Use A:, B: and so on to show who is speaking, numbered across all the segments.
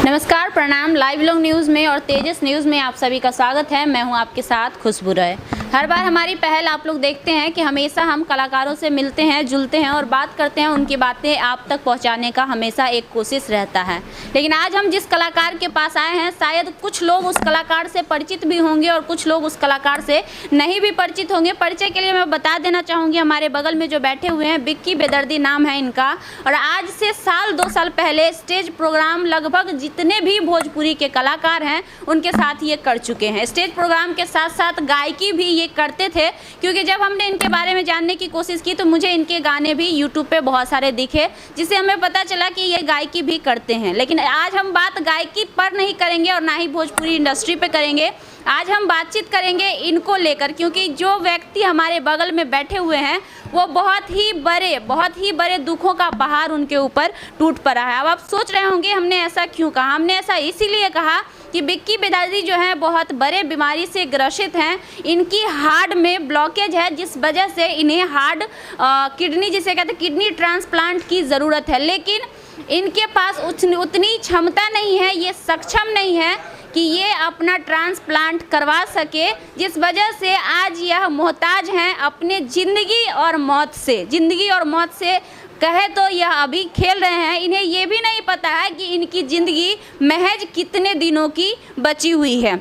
A: नमस्कार, प्रणाम। लाइव लोग न्यूज़ में और तेजस न्यूज़ में आप सभी का स्वागत है। मैं हूं आपके साथ खुशबू राय। हर बार हमारी पहल आप लोग देखते हैं कि हमेशा हम कलाकारों से मिलते हैं, जुलते हैं और बात करते हैं। उनकी बातें आप तक पहुंचाने का हमेशा एक कोशिश रहता है। लेकिन आज हम जिस कलाकार के पास आए हैं, शायद कुछ लोग उस कलाकार से परिचित भी होंगे और कुछ लोग उस कलाकार से नहीं भी परिचित होंगे। परिचय के लिए मैं बता देना चाहूँगी, हमारे बगल में जो बैठे हुए हैं, बिक्की बेदर्दी नाम है इनका। और आज से साल 2 साल पहले स्टेज प्रोग्राम लगभग जितने भी भोजपुरी के कलाकार हैं उनके साथ ये कर चुके हैं। स्टेज प्रोग्राम के साथ साथ गायकी भी ये करते थे, क्योंकि जब हमने इनके बारे में जानने की कोशिश की तो मुझे इनके गाने भी यूट्यूब पे बहुत सारे दिखे, जिससे हमें पता चला कि ये गायकी भी करते हैं। लेकिन आज हम बात गायकी पर नहीं करेंगे और ना ही भोजपुरी इंडस्ट्री पे करेंगे। आज हम बातचीत करेंगे इनको लेकर, क्योंकि जो व्यक्ति हमारे बगल में बैठे हुए हैं वो बहुत ही बड़े दुखों का पहाड़ उनके ऊपर टूट पड़ा है। अब आप सोच रहे होंगे हमने ऐसा क्यों कहा। हमने ऐसा इसीलिए कहा कि बिक्की बेदर्दी जो है बहुत बड़े बीमारी से ग्रसित हैं। इनकी हार्ट में ब्लॉकेज है, जिस वजह से इन्हें हार्ट किडनी जिसे कहते हैं किडनी ट्रांसप्लांट की ज़रूरत है। लेकिन इनके पास उतनी क्षमता नहीं है, ये सक्षम नहीं है कि ये अपना ट्रांसप्लांट करवा सके, जिस वजह से आज यह मोहताज हैं अपने ज़िंदगी और मौत से। कहे तो यह अभी खेल रहे हैं। इन्हें ये भी नहीं पता है कि इनकी ज़िंदगी महज कितने दिनों की बची हुई है।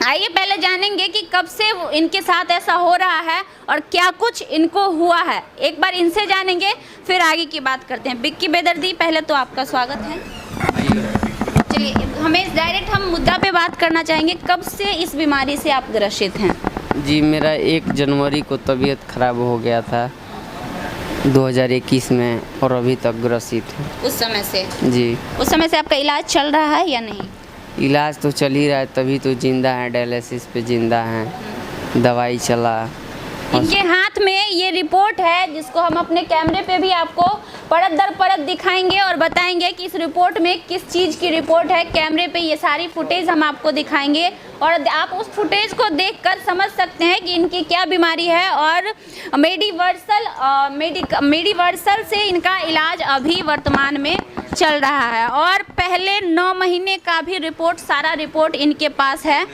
A: आइए पहले जानेंगे कि कब से इनके साथ ऐसा हो रहा है और क्या कुछ इनको हुआ है। एक बार इनसे जानेंगे, फिर आगे की बात करते हैं। बिक्की बेदर्दी, पहले तो आपका स्वागत है। चलिए, हमें डायरेक्ट हम मुद्दा पे बात करना चाहेंगे। कब से इस बीमारी से आप ग्रसित हैं?
B: जी, मेरा 1 जनवरी को तबीयत खराब हो गया था 2021 में, और अभी तक ग्रसित है।
A: उस समय से? जी। उस समय से आपका इलाज चल रहा है या नहीं?
B: इलाज तो चल ही रहा है, तभी तो जिंदा है, डायलिसिस पे जिंदा है, दवाई चला।
A: इनके हाथ में ये रिपोर्ट है, जिसको हम अपने कैमरे पे भी आपको परत दर परत दिखाएंगे और बताएंगे कि इस रिपोर्ट में किस चीज़ की रिपोर्ट है। कैमरे पे ये सारी फुटेज हम आपको दिखाएंगे और आप उस फुटेज को देखकर समझ सकते हैं कि इनकी क्या बीमारी है। और मेडिवर्सल से इनका इलाज अभी वर्तमान में चल रहा है और पहले 9 महीने का भी सारा रिपोर्ट इनके पास है,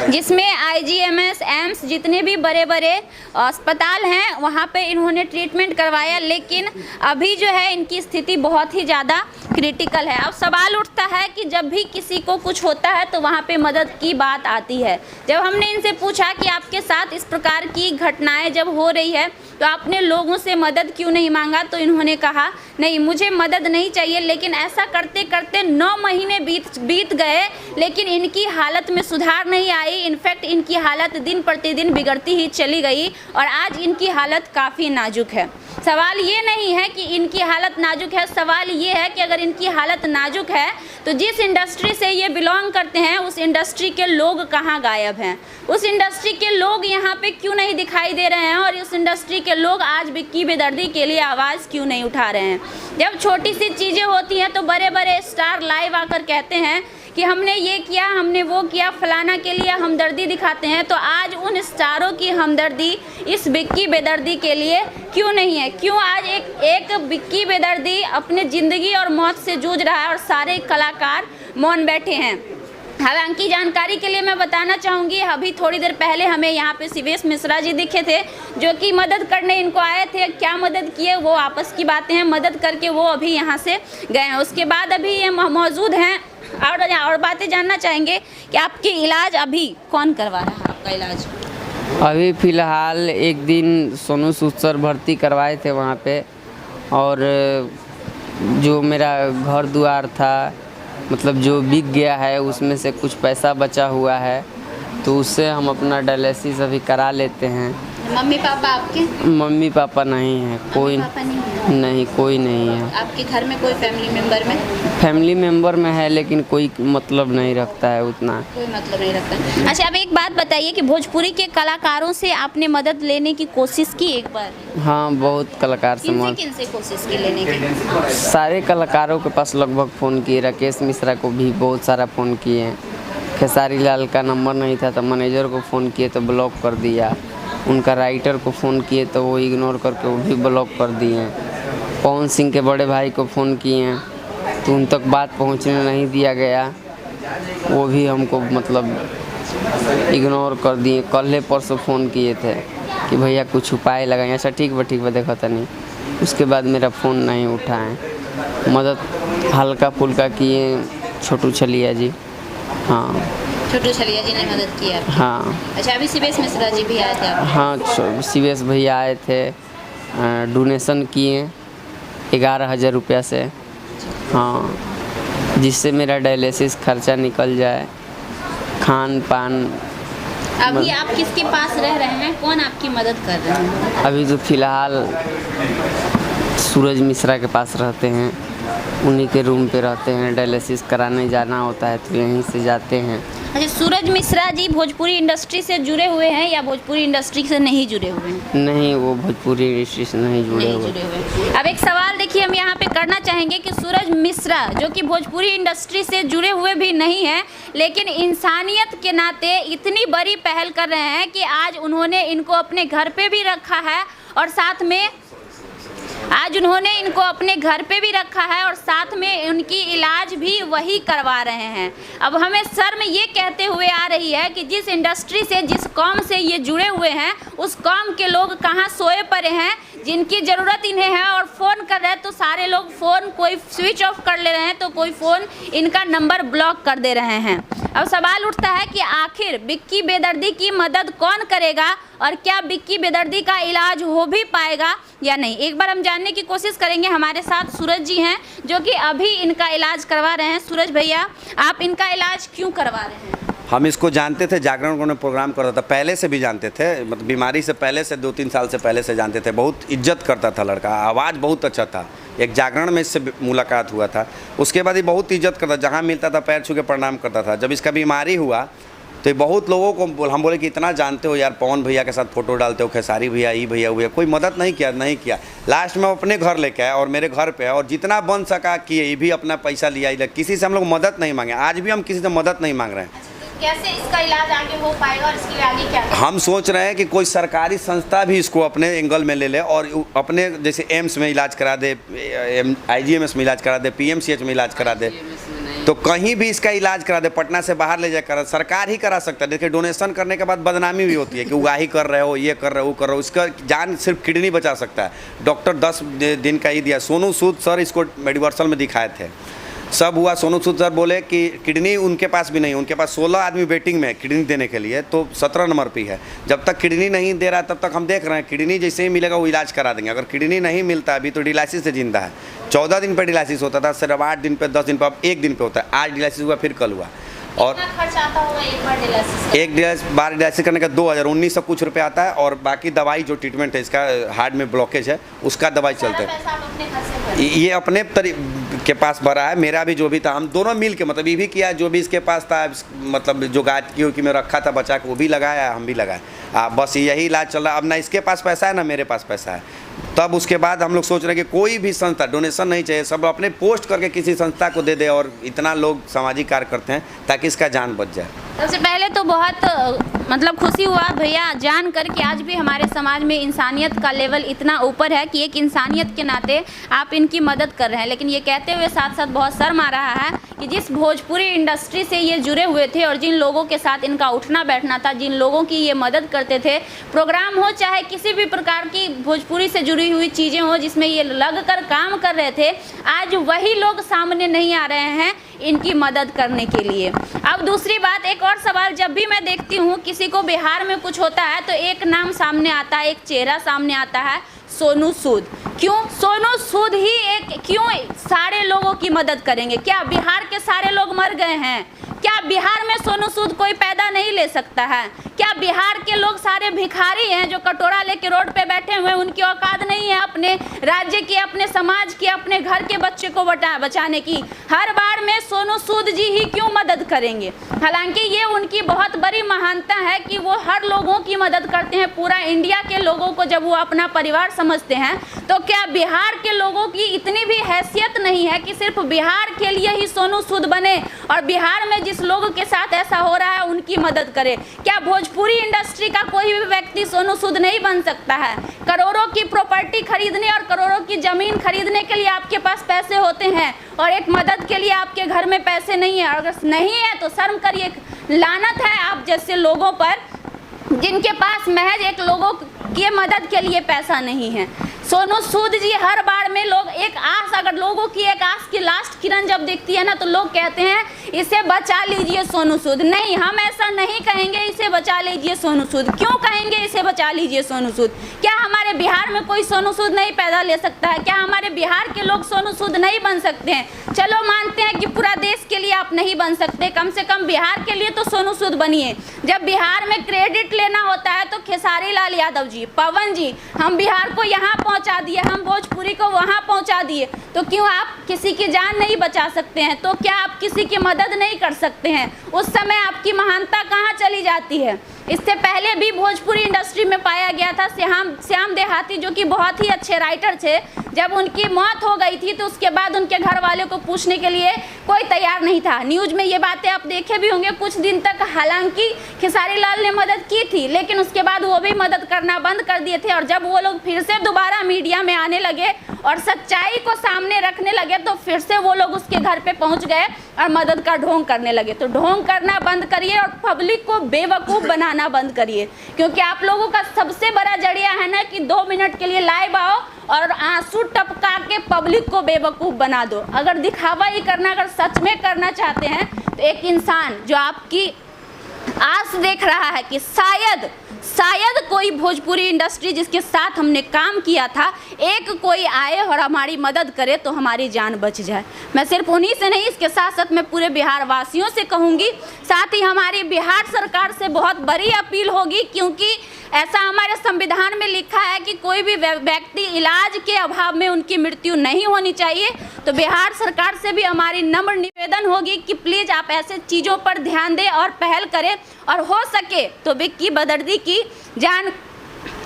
A: जिसमें IGMS, एम्स जितने भी बड़े बड़े अस्पताल हैं वहाँ पे इन्होंने ट्रीटमेंट करवाया। लेकिन अभी जो है इनकी स्थिति बहुत ही ज़्यादा क्रिटिकल है। अब सवाल उठता है कि जब भी किसी को कुछ होता है तो वहाँ पे मदद की बात आती है। जब हमने इनसे पूछा कि आपके साथ इस प्रकार की घटनाएं जब हो रही है तो आपने लोगों से मदद क्यों नहीं मांगा, तो इन्होंने कहा नहीं, मुझे मदद नहीं चाहिए। लेकिन ऐसा करते करते 9 महीने बीत गए, लेकिन इनकी हालत में सुधार नहीं आई। इनफैक्ट इनकी हालत दिन प्रतिदिन बिगड़ती ही चली गई और आज इनकी हालत काफ़ी नाजुक है। सवाल ये नहीं है कि इनकी हालत नाजुक है, सवाल ये है कि अगर इनकी हालत नाजुक है तो जिस इंडस्ट्री से ये बिलोंग करते हैं उस इंडस्ट्री के लोग कहाँ गायब हैं? उस इंडस्ट्री के लोग यहाँ पे क्यों नहीं दिखाई दे रहे हैं? और उस इंडस्ट्री के लोग आज बिक्की बेदर्दी के लिए आवाज़ क्यों नहीं उठा रहे हैं? जब छोटी सी चीज़ें होती हैं तो बड़े बड़े स्टार लाइव आकर कहते हैं कि हमने ये किया, हमने वो किया, फलाना के लिए हमदर्दी दिखाते हैं। तो आज उन स्टारों की हमदर्दी इस बिक्की बेदर्दी के लिए क्यों नहीं है? क्यों आज एक बिक्की बेदर्दी अपने ज़िंदगी और मौत से जूझ रहा है और सारे कलाकार मौन बैठे हैं? हालांकि जानकारी के लिए मैं बताना चाहूँगी, अभी थोड़ी देर पहले हमें यहाँ पे शिवेश मिश्रा जी दिखे थे, जो कि मदद करने इनको आए थे। क्या मदद किए वो आपस की बातें हैं, मदद करके वो अभी यहाँ से गए हैं। उसके बाद अभी ये मौजूद हैं और बातें जानना चाहेंगे कि आपके इलाज अभी कौन करवा रहा है? आपका इलाज
B: अभी फ़िलहाल एक दिन सोनू सूद सर भर्ती करवाए थे वहाँ पे, और जो मेरा घर द्वार था, मतलब जो बिक गया है, उसमें से कुछ पैसा बचा हुआ है, तो उससे हम अपना डायलिसिस अभी करा लेते हैं।
A: मम्मी पापा आपके?
B: मम्मी पापा नहीं है, कोई नहीं, कोई नहीं है।
A: आपके घर में कोई
B: फैमिली मेंबर में है, लेकिन कोई मतलब नहीं रखता है, उतना
A: कोई मतलब नहीं रखता। अच्छा, अब एक बात बताइए कि भोजपुरी के कलाकारों से आपने मदद लेने की कोशिश की एक बार?
B: हाँ, बहुत कलाकार से
A: किनसे कोशिश की लेने की?
B: सारे कलाकारों के पास लगभग फ़ोन किए, राकेश मिश्रा को भी बहुत सारा फ़ोन किए। खेसारी लाल का नंबर नहीं था तो मैनेजर को फ़ोन किए तो ब्लॉक कर दिया। उनका राइटर को फ़ोन किए तो वो इग्नोर करके वो भी ब्लॉक कर दिए। पवन सिंह के बड़े भाई को फ़ोन किए तो उन तक बात पहुंचने नहीं दिया गया, वो भी हमको मतलब इग्नोर कर दिए। कल परसों फ़ोन किए थे कि भैया कुछ उपाय लगाएं। अच्छा ठीक बा देखा था नहीं। उसके बाद मेरा फ़ोन नहीं उठाएं। मदद हल्का फुल्का किए छोटू छलिया जी। हाँ,
A: छोटू छलिया जी ने मदद की आपकी?
B: हाँ।
A: अच्छा, अभी शिवेश मिश्रा जी भी आए थे आपके?
B: हाँ, शिवेश भैया आए थे, डोनेशन किए 11,000 रुपया से। हाँ, जिससे मेरा डायलिसिस खर्चा निकल जाए, खान पान।
A: अभी आप किसके पास रह रहे हैं? कौन आपकी मदद कर रहे हैं?
B: अभी तो फ़िलहाल सूरज मिश्रा के पास रहते हैं, उन्हीं के रूम पे रहते हैं। डायलिसिस कराने जाना होता है तो यहीं से जाते हैं।
A: अच्छा, सूरज मिश्रा जी भोजपुरी इंडस्ट्री से जुड़े हुए हैं या भोजपुरी इंडस्ट्री से नहीं जुड़े हुए हैं?
B: नहीं, वो भोजपुरी इंडस्ट्री से नहीं जुड़े हुए।
A: अब एक सवाल देखिए हम यहाँ पे करना चाहेंगे कि सूरज मिश्रा जो कि भोजपुरी इंडस्ट्री से जुड़े हुए भी नहीं हैं, लेकिन इंसानियत के नाते इतनी बड़ी पहल कर रहे हैं कि आज उन्होंने इनको अपने घर पे भी रखा है और साथ में उनकी इलाज भी वही करवा रहे हैं। अब हमें शर्म ये कहते हुए आ रही है कि जिस इंडस्ट्री से, जिस कौम से ये जुड़े हुए हैं, उस कौम के लोग कहाँ सोए पड़े हैं, जिनकी ज़रूरत इन्हें है और फ़ोन कर रहे हैं तो सारे लोग फ़ोन कोई स्विच ऑफ कर ले रहे हैं तो कोई फ़ोन इनका नंबर ब्लॉक कर दे रहे हैं। अब सवाल उठता है कि आखिर बिक्की बेदर्दी की मदद कौन करेगा और क्या बिक्की बेदर्दी का इलाज हो भी पाएगा या नहीं। एक बार हम जानने की कोशिश करेंगे। हमारे साथ सूरज जी हैं जो कि अभी इनका इलाज करवा रहे हैं। सूरज भैया, आप इनका इलाज क्यों करवा रहे हैं?
C: हम इसको जानते थे, जागरण को प्रोग्राम करता था, पहले से भी जानते थे, मतलब बीमारी से पहले से 2-3 साल से पहले से जानते थे। बहुत इज्जत करता था लड़का, आवाज़ बहुत अच्छा था। एक जागरण में इससे मुलाकात हुआ था, उसके बाद ही बहुत इज्जत करता, जहाँ मिलता था पैर छू के प्रणाम करता था। जब इसका बीमारी हुआ तो बहुत लोगों को हम बोले कि इतना जानते हो यार, पवन भैया के साथ फ़ोटो डालते हो, खेसारी भैया, ई भैया हुआ, कोई मदद नहीं किया। लास्ट में अपने घर लेके आया और मेरे घर पे आया और जितना बन सका किए। ये भी अपना पैसा लिया, किसी से हम लोग मदद नहीं मांगे। आज भी हम किसी से मदद नहीं मांग रहे हैं।
A: कैसे इसका इलाज आगे हो पाएगा और इसके लिए आगे क्या?
C: हम सोच रहे हैं कि कोई सरकारी संस्था भी इसको अपने एंगल में ले ले और अपने जैसे एम्स में इलाज करा दे, IGMS में इलाज करा दे, PMCH में इलाज करा दे, तो कहीं भी इसका इलाज करा दे। पटना से बाहर ले जाकर सरकार ही करा सकता है। देखिए, डोनेशन करने के बाद बदनामी भी होती है कि उगाही कर रहे हो, ये कर रहे हो, वो कर रहे हो। इसका जान सिर्फ किडनी बचा सकता है। डॉक्टर 10 दिन का ही दिया। सोनू सूद सर इसको मेडिवर्सल में दिखाए थे, सब हुआ। सोनू सूद सर बोले कि किडनी उनके पास भी नहीं, उनके पास 16 आदमी वेटिंग में किडनी देने के लिए, तो 17 नंबर पे है। जब तक किडनी नहीं दे रहा तब तक हम देख रहे हैं, किडनी जैसे ही मिलेगा वो इलाज करा देंगे। अगर किडनी नहीं मिलता, अभी तो डिलाइसिस से जिंदा है। 14 दिन पर डिलाइसिस होता था, सिर्फ 8 दिन पे, 10 दिन पर, अब 1 दिन पे होता है। आज डिलाइसिस हुआ, फिर कल हुआ। और
A: खर्च आता होगा एक बार डिलाइसिस?
C: एक बार डिलाइसिस करने का 2019 कुछ रुपये आता है, और बाकी दवाई जो ट्रीटमेंट है, इसका हार्ट में ब्लॉकेज है, उसका दवाई चलता है। ये अपने के पास भरा है, मेरा भी जो भी था, हम दोनों मिल के, मतलब ये भी किया, जो भी इसके पास था, मतलब जो गाज की में रखा था बचा के, वो भी लगाया, हम भी लगाए। बस यही इलाज चल रहा। अब ना इसके पास पैसा है ना मेरे पास पैसा है। तब उसके बाद हम लोग सोच रहे हैं कि कोई भी संस्था, डोनेशन नहीं चाहिए, सब अपने पोस्ट करके किसी संस्था को दे दे, और इतना लोग सामाजिक कार्य करते हैं ताकि इसका जान बच जाए।
A: सबसे पहले तो बहुत मतलब खुशी हुआ भैया जान कर कि आज भी हमारे समाज में इंसानियत का लेवल इतना ऊपर है कि एक इंसानियत के नाते आप इनकी मदद कर रहे हैं। लेकिन ये कहते हुए साथ साथ बहुत शर्म आ रहा है कि जिस भोजपुरी इंडस्ट्री से ये जुड़े हुए थे और जिन लोगों के साथ इनका उठना बैठना था, जिन लोगों की ये मदद करते थे, प्रोग्राम हो चाहे किसी भी प्रकार की भोजपुरी से जुड़ी हुई चीज़ें हो जिसमें ये लग कर काम कर रहे थे, आज वही लोग सामने नहीं आ रहे हैं इनकी मदद करने के लिए। अब दूसरी बात, एक और सवाल, जब भी मैं देखती हूँ किसी को बिहार में कुछ होता है तो एक नाम सामने आता है, एक चेहरा सामने आता है, सोनू सूद। क्यों सोनू सूद ही क्यों सारे लोगों की मदद करेंगे? क्या बिहार के सारे लोग मर गए हैं? क्या बिहार में सोनू सूद कोई पैदा नहीं ले सकता है? क्या बिहार के लोग सारे भिखारी हैं जो कटोरा लेके रोड पे बैठे हुए हैं? उनकी औकात नहीं है अपने राज्य की, अपने समाज की, अपने घर के बच्चे को बचाने की? हर बार में सोनू सूद जी ही क्यों मदद करेंगे? हालांकि ये उनकी बहुत बड़ी महानता है कि वो हर लोगों की मदद करते हैं, पूरा इंडिया के लोगों को जब वो अपना परिवार समझते हैं। तो क्या बिहार के लोगों की इतनी भी हैसियत नहीं है कि सिर्फ बिहार के लिए ही सोनू सूद बने और बिहार में जिस लोगों के साथ ऐसा हो रहा है उनकी मदद करे। क्या भोजपुरी इंडस्ट्री का कोई भी व्यक्ति सोनू सूद नहीं बन सकता है? करोड़ों की प्रॉपर्टी खरीदने और करोड़ों की ज़मीन खरीदने के लिए आपके पास पैसे होते हैं और एक मदद के लिए आपके घर में पैसे नहीं है। अगर नहीं है तो शर्म करिए। लानत है आप जैसे लोगों पर जिनके पास महज एक लोगों की मदद के लिए पैसा नहीं है। सोनू सूद जी हर बार में लोग एक आस, अगर लोगों की एक आस की लास्ट किरण जब दिखती है ना तो लोग कहते हैं इसे बचा लीजिए सोनू सूद। नहीं, हम ऐसा नहीं कहेंगे इसे बचा लीजिए सोनू सूद। क्यों कहेंगे इसे बचा लीजिए सोनू सूद? क्या हमारे बिहार में कोई सोनू सूद नहीं पैदा ले सकता है? क्या हमारे बिहार के लोग सोनू सूद नहीं बन सकते हैं? चलो मानते हैं कि पूरा देश के लिए आप नहीं बन सकते, कम से कम बिहार के लिए तो सोनू सूद बनिए। जब बिहार में क्रेडिट लेना होता है तो खेसारी लाल यादव जी, पवन जी, हम बिहार को यहाँ पहुँचा दिए, हम भोजपुरी को वहाँ पहुँचा दिए, तो क्यों आप किसी की जान नहीं बचा सकते हैं? तो क्या आप किसी की मदद नहीं कर सकते हैं? उस समय आपकी महानता कहाँ चली जाती है? इससे पहले भी भोजपुरी इंडस्ट्री में पाया गया था श्याम देहाती, जो कि बहुत ही अच्छे राइटर थे। जब उनकी मौत हो गई थी तो उसके बाद उनके घर वालों को पूछने के लिए कोई तैयार नहीं था। न्यूज़ में ये बातें आप देखे भी होंगे। कुछ दिन तक हालांकि खेसारी लाल ने मदद की थी, लेकिन उसके बाद वो भी मदद करना बंद कर दिए थे। और जब वो लोग फिर से दोबारा मीडिया में आने लगे और सच्चाई को सामने रखने लगे तो फिर से वो लोग उसके घर पे पहुंच गए और मदद का ढोंग करने लगे। तो ढोंग करना बंद करिए और पब्लिक को बेवकूफ़ बनाना बंद करिए, क्योंकि आप लोगों का सबसे बड़ा जरिया है ना कि 2 मिनट के लिए लाइव आओ और आंसू टपका के पब्लिक को बेवकूफ़ बना दो। अगर दिखावा ही करना, अगर सच में करना चाहते हैं तो एक इंसान जो आपकी आस देख रहा है कि शायद कोई भोजपुरी इंडस्ट्री जिसके साथ हमने काम किया था, एक कोई आए और हमारी मदद करे तो हमारी जान बच जाए। मैं सिर्फ उन्हीं से नहीं, इसके साथ साथ मैं पूरे बिहार वासियों से कहूँगी, साथ ही हमारी बिहार सरकार से बहुत बड़ी अपील होगी, क्योंकि ऐसा हमारे संविधान में लिखा है कि कोई भी व्यक्ति इलाज के अभाव में उनकी मृत्यु नहीं होनी चाहिए। तो बिहार सरकार से भी हमारी नम्र निवेदन होगी कि प्लीज़ आप ऐसे चीज़ों पर ध्यान दें और पहल करें, और हो सके तो विक्की बदर्दी की जान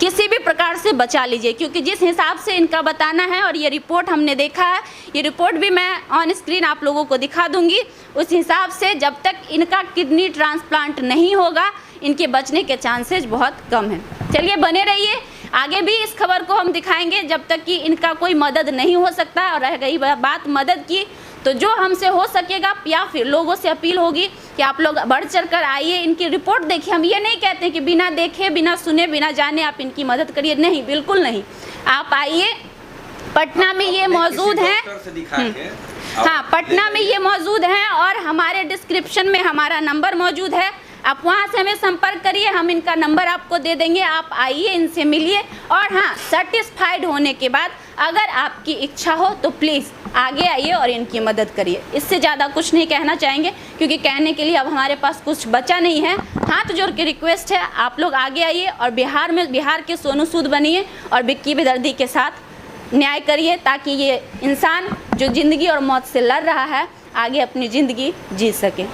A: किसी भी प्रकार से बचा लीजिए, क्योंकि जिस हिसाब से इनका बताना है और ये रिपोर्ट हमने देखा है, ये रिपोर्ट भी मैं ऑन स्क्रीन आप लोगों को दिखा दूंगी, उस हिसाब से जब तक इनका किडनी ट्रांसप्लांट नहीं होगा इनके बचने के चांसेस बहुत कम हैं। चलिए बने रहिए, आगे भी इस खबर को हम दिखाएंगे जब तक कि इनका कोई मदद नहीं हो सकता है। और रह गई बात मदद की, तो जो हमसे हो सकेगा या फिर लोगों से अपील होगी कि आप लोग बढ़ चढ़ कर आइए, इनकी रिपोर्ट देखिए। हम ये नहीं कहते कि बिना देखे, बिना सुने, बिना जाने आप इनकी मदद करिए, नहीं, बिल्कुल नहीं। आप आइए, पटना में ये मौजूद हैं। हाँ, पटना में ये मौजूद हैं और हमारे डिस्क्रिप्शन में हमारा नंबर मौजूद है, आप वहाँ से हमें संपर्क करिए, हम इनका नंबर आपको दे देंगे। आप आइए, इनसे मिलिए, और हाँ, सेटिस्फाइड होने के बाद अगर आपकी इच्छा हो तो प्लीज़ आगे आइए और इनकी मदद करिए। इससे ज़्यादा कुछ नहीं कहना चाहेंगे, क्योंकि कहने के लिए अब हमारे पास कुछ बचा नहीं है। हाथ जोड़ के रिक्वेस्ट है, आप लोग आगे आइए और बिहार के सोनू सूद बनिए और विक्की बदर्दी के साथ न्याय करिए, ताकि ये इंसान जो ज़िंदगी और मौत से लड़ रहा है आगे अपनी ज़िंदगी जी सके।